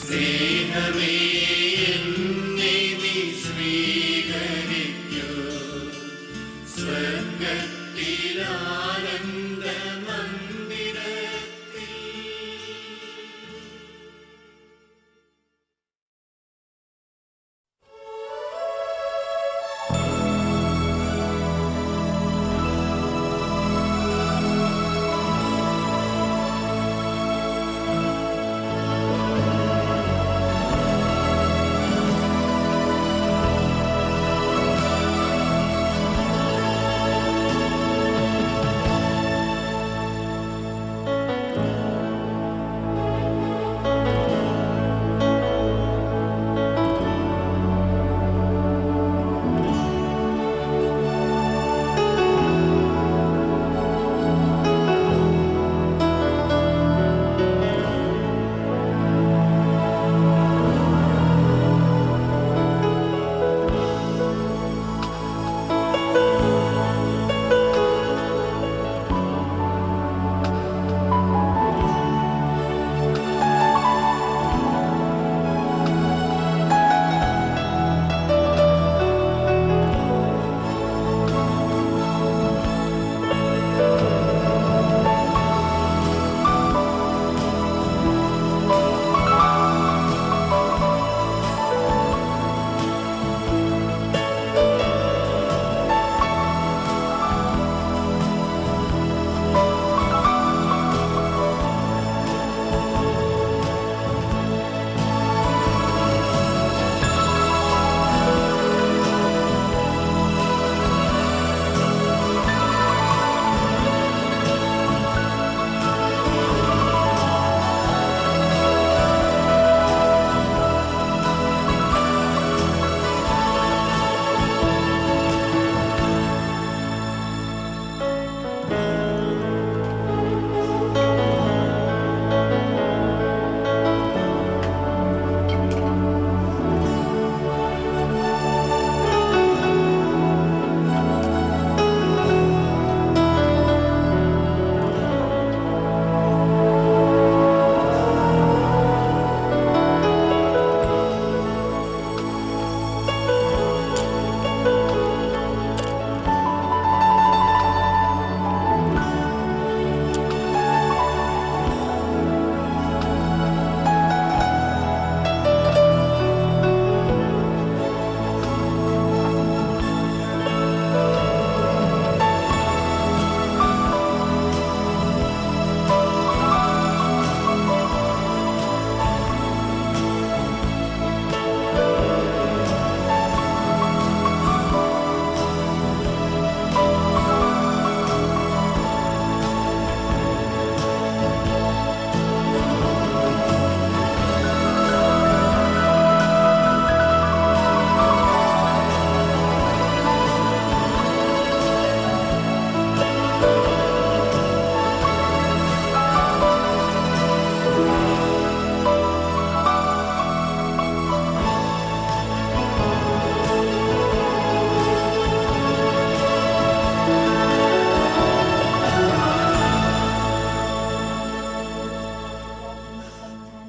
സ്നേഹമേ എന്നെ നീ സ്വീകരിക്കൂ, സ്വർഗത്തിലാനന്ദ മന്ദിരത്തിൽ.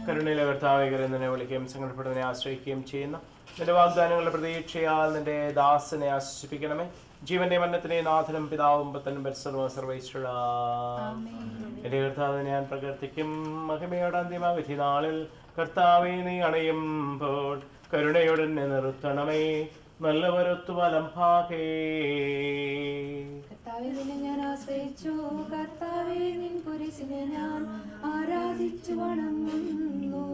കരുണയിലെ കർത്താവിനെ വിളിക്കുകയും സങ്കടപ്പെടുന്നതിനെ ആശ്രയിക്കുകയും ചെയ്യുന്ന നിന്റെ വാഗ്ദാനങ്ങളുടെ പ്രതീക്ഷയാൽ നിന്റെ ദാസനെ ആശ്വസിപ്പിക്കണമേ. ജീവന്റെ മരണത്തിനെ നാഥനും പിതാവും പുത്രനും പരിസരവും സർവൈശ്വര. എന്റെ കർത്താവിനെ ഞാൻ പ്രകീർത്തിക്കും. മഹിമയുടെ അന്തിമ വിധി നാളിൽ കർത്താവെ നീ അണയുമ്പോൾ കരുണയോടെ നിർത്തണമേ. നല്ലവരൊത്തു വലം ഭാഗേ. കർത്താവേ നിന്നെ ഞാൻ ആശ്രയിച്ചു, കർത്താവേ നിൻ കുരിശിനെ ഞാൻ ആരാധിച്ചു വണങ്ങുന്നു.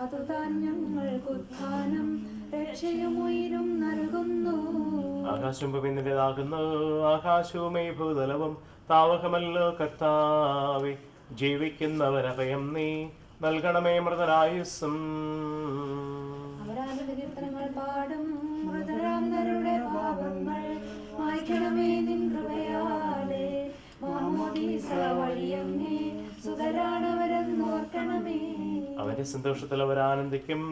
അതുതാൻ ഞങ്ങൾക്ക് ഉത്ഥാനം രക്ഷയും ഉയരും നൽകുന്നു. ആകാശവും ഭൂമിയുടേതാകുന്നു, ആകാശവും ഈ ഭൂതലവും താവകമല്ലോ കർത്താവേ. ജീവിക്കുന്നവരഭയം നീ നൽകണമേ മൃതനായുസ്സും. അവരാരുടെ കീർത്തനങ്ങൾ പാടും, മൃതരാംനരുടെ പാപങ്ങൾ മായ്ക്കണമേ നിൻ കൃപയാലേ. മാമോദീസ വഴിയങ്ങേ സുതരാണവരെന്നോർക്കണമേ. അവന്റെ സന്തോഷത്തിൽ അവരാനന്ദിക്കും.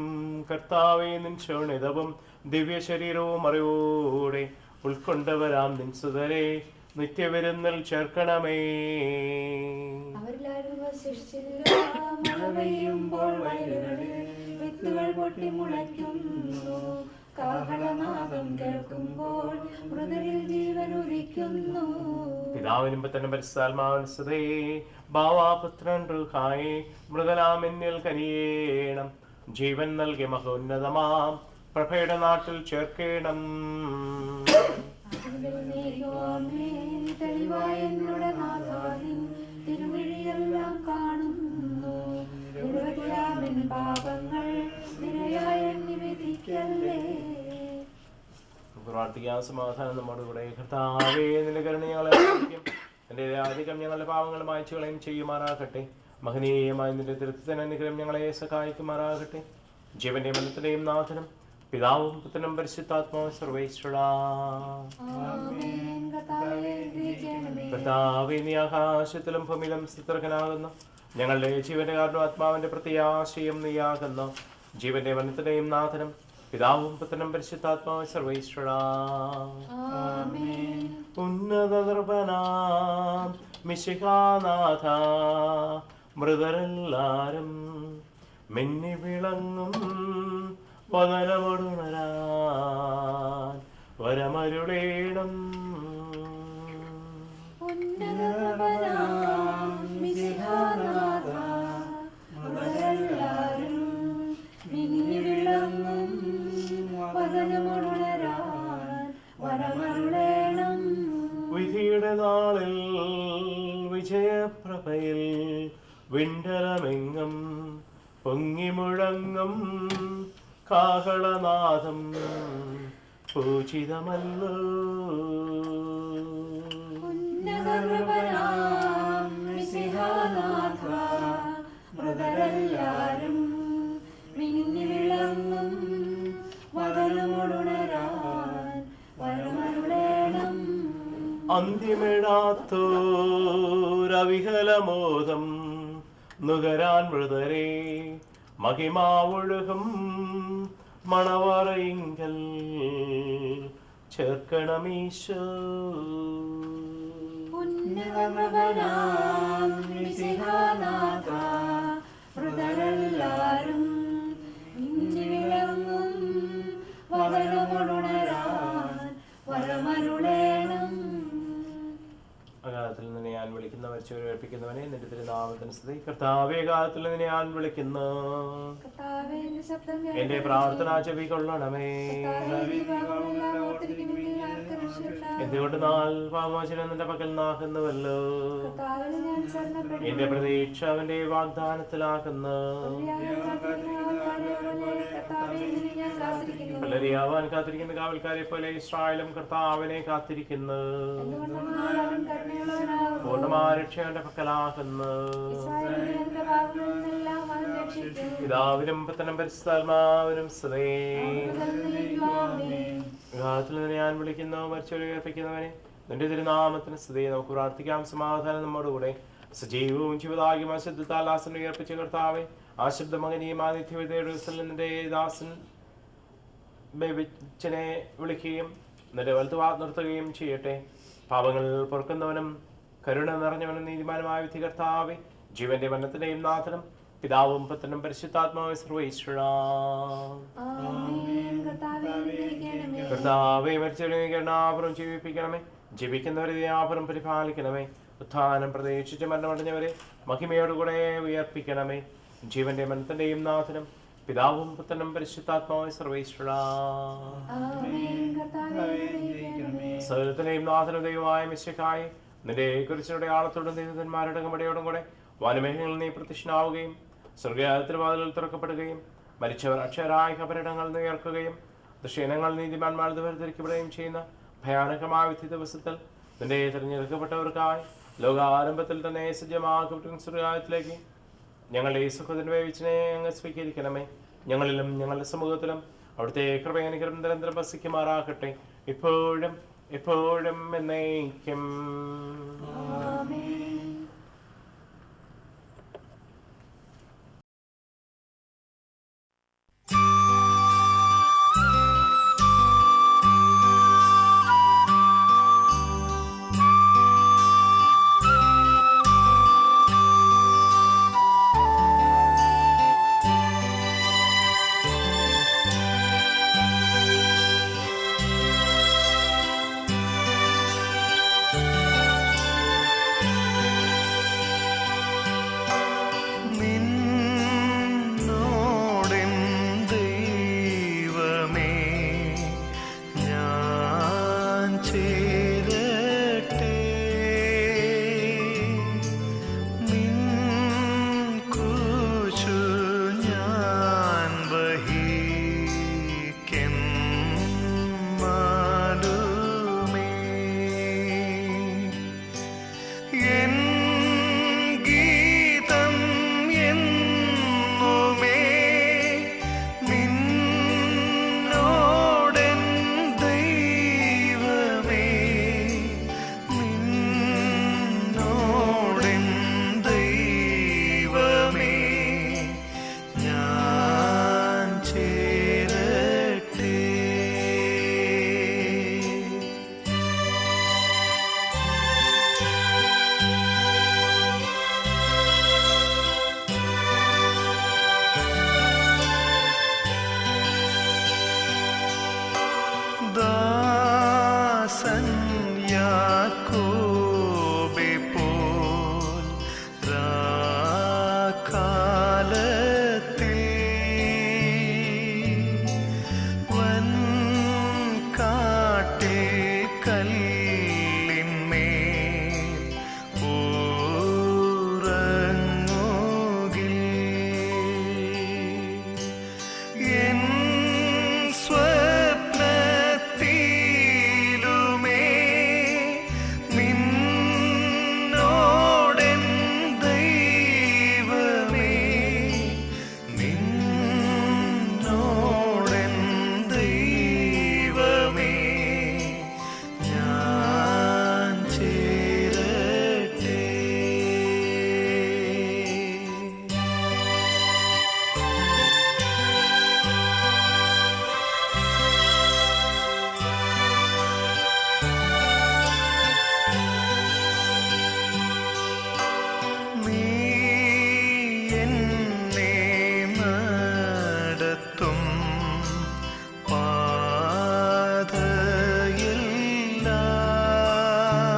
കർത്താവേ നിൻ ശോണിതവും ദിവ്യ ശരീരവും അറിവോടെ ഉൾക്കൊണ്ടവരാം നിൻ സുതരെ നിത്യവിരുന്നിൽ ചേർക്കണമേ. അവരിലാരും വശിഷ്ഠില്ല, മഴ പെയ്യുമ്പോൾ വയലുകളിൽ പൊട്ടിമുളയ്ക്കുന്നു. കാഹളനാദം കേൾക്കുമ്പോൾ മൃതരിൽ ജീവൻ ഉദിക്കുന്നു. പിതാവിനും പുത്രനും പരിശുദ്ധാത്മാവിനും സ്തുതി. ഭാവാപുത്രൻ റുഹായേ മൃതനാമെന്നിൽ കനിയേണം. ജീവൻ നൽകി മഹോന്നതമാം പ്രഭയുടെ നാട്ടിൽ ചേർക്കേണം. തെളിവായ എന്നുടെ നാഥാവിൻ തിരുവഴിയെല്ലാം കാണുന്നു. നിരവധിയാമിൻ പാപങ്ങൾ നിരയായ നിവേദിക്കല്ലേ. പ്രാർത്ഥിക്കാൻ സമാധാനം നമ്മുടെ കൂടെ. കർത്താവേ, നിന്റെ കരുണ ഞങ്ങളെ സഹായിക്കും. എന്റെ അധികം ഞങ്ങളുടെ പാവങ്ങൾ മായ്ച്ചു കളയും ചെയ്യുമാറാകട്ടെ. മഹനീയമായ നിന്റെ തിരുത്തത്തിന് അനുഗ്രഹം ഞങ്ങളെ സഹായിക്കുമാറാകട്ടെ. ജീവന്റെ മരണത്തിന്റെയും നാഥനും പിതാവും പുത്രനും പരിശുദ്ധാത്മാവും സർവേശ്വരാ. കർത്താവേ, നീ ആകാശത്തിലും ഭൂമിയിലും സ്തുത്യർഹനാകുന്നു. ഞങ്ങളുടെ ജീവന്റെ കാരണവും ആത്മാവിന്റെ പ്രത്യാശയും നീയാകുന്നു. ജീവന്റെ മരണത്തിന്റെയും നാഥനും പിതാവും പുത്രനും പരിശുദ്ധാത്മാവും സർവേശ്വരാ. ഉന്നത നൃപനാം മിശിഹാനാഥ, മൃതരെല്ലാരും മിന്നി വിളങ്ങും വദനമൊടുണരാൻ വരമരുളേണം. വിധിയുടെ നാളിൽ വിജയപ്രഭയിൽ വിണ്ടലമെങ്ങും പൊങ്ങി മുഴങ്ങും കാഹളനാദം പൂജിതമല്ലോ. മൃതരെല്ലാരും മിന്നി വിളങ്ങും വദനമൊടുണരാൻ വരമരുളേണം. അന്ത്യമിടാത്തോരവിഹലമോദം നുകരാൻ മൃതരെ മഹിമാവൊഴുകും മണവറയിങ്കൽ ചേർക്കണമീശോ. മൃതരെല്ലാരും മിന്നി വിളങ്ങും വദനമൊടുണരാൻ വരമരുളേണം. അകാലത്തിൽ നിന്ന് ഞാൻ വിളിക്കുന്ന മരിച്ചവരെ ഏൽപ്പിക്കുന്നവനെ നിന്റെ തിരുനാമത്തിന് സ്തുതി. കർത്താവേ, കാലത്തിൽ നിന്ന് ഞാൻ വിളിക്കുന്നു. എന്റെ പ്രാർത്ഥന ചെവികൊള്ളണമേ. എന്തുകൊണ്ട് നാൾ പാമോചനം നിന്റെ പക്കൽ നാകുന്നുവല്ലോ. എന്റെ പ്രതീക്ഷ അവന്റെ വാഗ്ദാനത്തിലാക്കുന്നു. പലരെയാവാൻ കാത്തിരിക്കുന്ന കാവൽക്കാരെ പോലെ ഇസ്രായേലും കർത്താവിനെ കാത്തിരിക്കുന്നു. പൂർണ്ണമായ രക്ഷയുടെ പക്കലാകുന്നു. പിതാവിനും പുത്രനും പരിശുദ്ധാത്മാവിനും സ്തുതി. ഗാനത്തിൽ നിന്ന് ഞാൻ വിളിക്കുന്നു മരിച്ചവരെ ഉയർപ്പിക്കുന്നവനെ നിന്റെ തിരുനാമത്തിന് സ്തുതി. നമുക്ക് പ്രാർത്ഥിക്കാം. സമാധാനം നമ്മോടുകൂടെ. സജീവവും ജീവദായകമായ ശബ്ദത്താൽ ദാസനെ ഉയർപ്പിച്ച കർത്താവേ, ആ ശബ്ദമകനീയമായ നിത്യവിധയുടെ നിന്റെ ദാസൻ ബെവിച്ചനെ വിളിക്കുകയും നിന്റെ വലത്തുവാ നിർത്തുകയും ചെയ്യട്ടെ. പാപങ്ങൾ പൊറുക്കുന്നവനും കരുണ നിറഞ്ഞവനും നീതിമാനുമായ വിധി കർത്താവേ, ജീവന്റെ മരണത്തിന്റെയും നാഥനും പിതാവും പുത്രനും പരിശുദ്ധാത്മാവും സർവ്വേശ്വരാ. കർത്താവേ, മരിച്ചവരെ കരുണാപുരം ജീവിപ്പിക്കണമേ. ജീവിക്കുന്നവരെ ദയാപുരം പരിപാലിക്കണമേ. ഉത്ഥാനം പ്രതീക്ഷിച്ച് മരണമടഞ്ഞവരെ മഹിമയോടുകൂടെ ഉയർപ്പിക്കണമേ. ജീവന്റെ മരണത്തിന്റെയും നാഥനും പിതാവും പുത്രനും പരിശുദ്ധാത്മാവും സർവ്വേശ്വരാ. സകലത്തിന്റെയും നാഥനും ദൈവമായ മിശിഹായേ, നിന്റെ കുരിശിയുടെ ആളത്തോടും ദൈവന്മാരുടെ കമ്പടിയോടും കൂടെ വനമേഖലയിൽ നീ പ്രത്യക്ഷനാവുകയും സ്വർഗ്ഗത്തിലെ വാതിലുകൾ തുറക്കപ്പെടുകയും മരിച്ചവർ അക്ഷരായ കബറിടങ്ങൾ ഉയർക്കുകയും ദുഷ്ടജനങ്ങൾ നീതിമാന്മാർ വേർതിരിക്കപ്പെടുകയും ചെയ്യുന്ന ഭയാനകമായ വിധി ദിവസത്തിൽ നിന്റെ തിരഞ്ഞെടുക്കപ്പെട്ടവർക്കായി ലോകാരംഭത്തിൽ തന്നെ സജ്ജമാക്കപ്പെട്ട സ്വർഗ്ഗത്തിലേക്ക് ഞങ്ങളുടെ ഈ സുഖത്തിന് വേവിച്ചിനെ അങ്ങ് സ്വീകരിക്കണമേ. ഞങ്ങളിലും ഞങ്ങളുടെ സമൂഹത്തിലും അവിടുത്തെ കൃപയനുഗ്രഹം നിരന്തരം വസിക്കുമാറാകട്ടെ, ഇപ്പോഴും എപ്പോഴും എന്നേക്കും. നടത്തും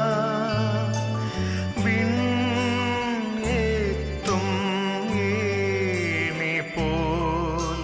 പാതയെല്ലാം വിണ്ണെത്തും ഏണി പോൽ